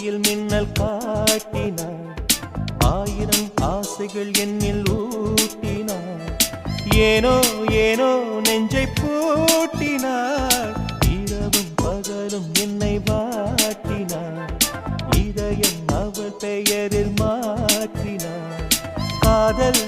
கோவையில் மின்னல் காட்டினாள், ஆயிரம் ஆசைகள் என்னில் ஊட்டினாள். ஏனோ ஏனோ நெஞ்சை பூட்டினாள், இரவும் பகலும் என்னை வாட்டினாள். இதயம் அவள் பெயரில் மாற்றினாள். காதல்